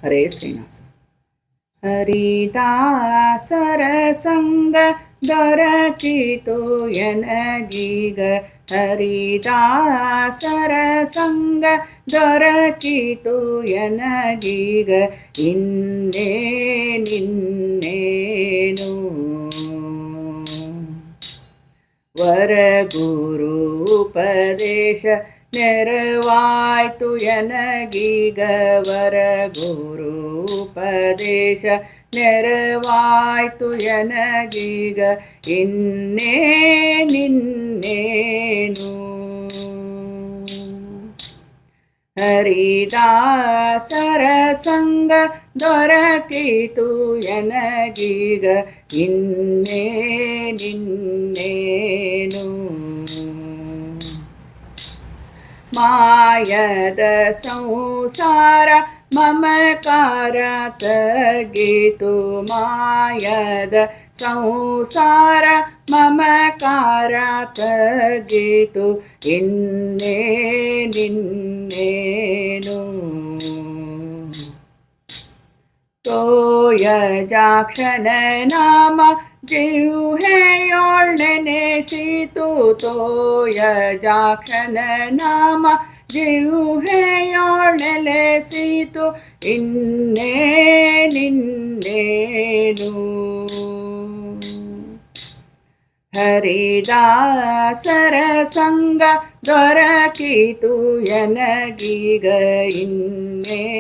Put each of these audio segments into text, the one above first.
ಹರೇ ಶ್ರೀನಿವಾಸ. ಹರಿದಾಸರ ಸಂಗ ದೊರಕಿತು ಎನಗೀಗ, ಹರಿದಾಸರ ಸಂಗ ದೊರಕಿತು ಎನಗೀಗ, ಇನ್ನೇನು ವರಗುರು ಉಪದೇಶ ನೆರವಾಯ್ತು ಎನಗೀಗ, ವರಗುರು ಉಪದೇಶ ನೆರವಾಯ್ತು ಎನಗೀಗ, ಇನ್ನೇನು ಹರಿದಾಸರ ಸಂಗ ದೊರಕಿತು ಎನಗೀಗ, ಇನ್ನೇನು ಮಾಯದ ಸಂಸಾರ ಮಮಕಾರ ತಗ್ಗಿತು, ಮಾಯದ ಸಂಸಾರ ಮಮಕಾರ ತಗ್ಗಿತು, ಇನ್ನೇನು ತೋಯಜಾಕ್ಷನ ನಾಮ ಜಿಹ್ವೆಯೋಳ್ ನೆನೆಸಿತು, ತೋಯಜಾಕ್ಷನ ನಾಮ ಜಿಹ್ವೆಯೋಳ್ ನೆಲೆಸಿತು, ಇನ್ನೇನು ಹರಿದಾಸರ ಸಂಗ ದೊರಕಿತು ಎನಗೀಗ, ಇನ್ನೇನು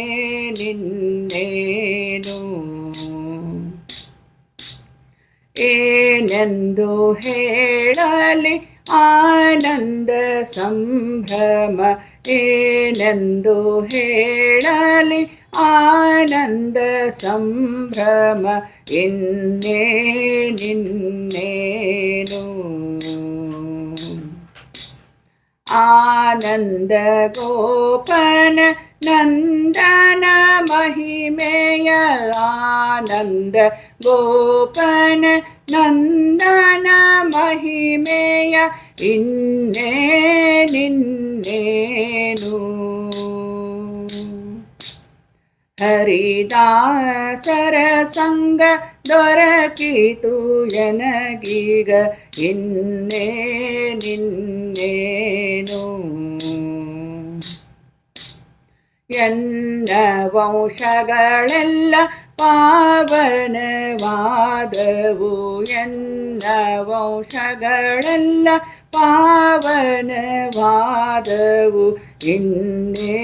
ಏನೆಂದು ಹೇಳಲಿ ಆನಂದ ಸಂಭ್ರಮ, ಏನೆಂದು ಹೇಳಲಿ ಆನಂದ ಸಂಭ್ರಮ, ಇನ್ನೇನು ಆನಂದ ಗೋಪನ ನಂದನ ಮಹಿಮೆಯ, ಆನಂದ ಗೋಪನ ನಂದನ ಮಹಿಮೆಯ, ಇನ್ನೇನು ಹರಿದಾಸರ ಸಂಗ ದೊರಕಿತು ಎನಗೀಗ, ಇನ್ನೇನು ಎನ್ನ ವಂಶಗಳೆಲ್ಲ ಪಾವನವಾದವು, ಎನ್ನ ವಂಶಗಳೆಲ್ಲ ಪಾವನವಾದವು, ಇನ್ನೇನು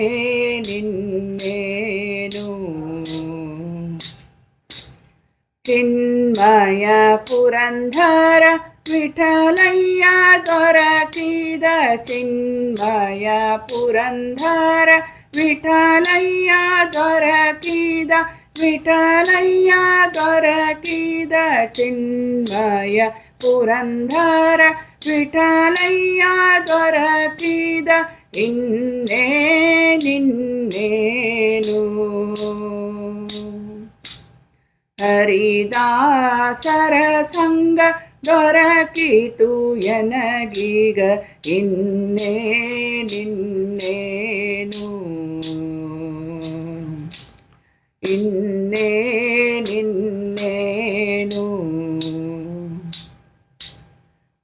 ಚಿನ್ಮಯ ಪುರಂದರ ವಿಠಲಯ್ಯ ದೊರಕಿದ, ಚಿನ್ಮಯ ಪುರಂದರ ವಿಠಲಯ್ಯ ದೊರಕಿದ, ವಿಠಲಯ್ಯ ದೊರಕಿದ, ಚಿನ್ಮಯ ಪುರಂದರ ವಿಠಲಯ್ಯ ದೊರಕಿದ, ಇನ್ನೇನು ಹರಿದಾಸರ ಸಂಗ ದೊರಕಿತು ಎನಗೀಗ, ಇನ್ನೇನು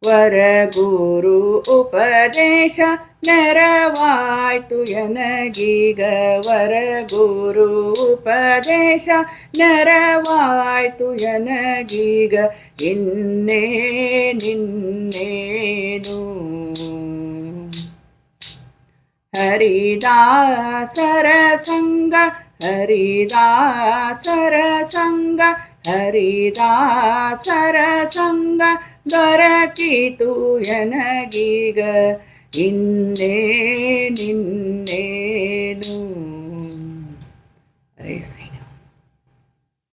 ವರಗುರು ಉಪದೇಶ ನೆರವಾಯ್ತು ಎನಗೀಗ, ವರಗುರು ಉಪದೇಶ ನೆರವಾಯ್ತು ಎನಗೀಗ, ಇನ್ನೇನು ಹರಿದಾಸರ ಸಂಗ, ಹರಿದಾಸರ ಸಂಗ, ಹರಿದಾಸರ ಸಂಗ ದೊರಕಿತು ಎನಗೀಗ, ಇನ್ನೇನು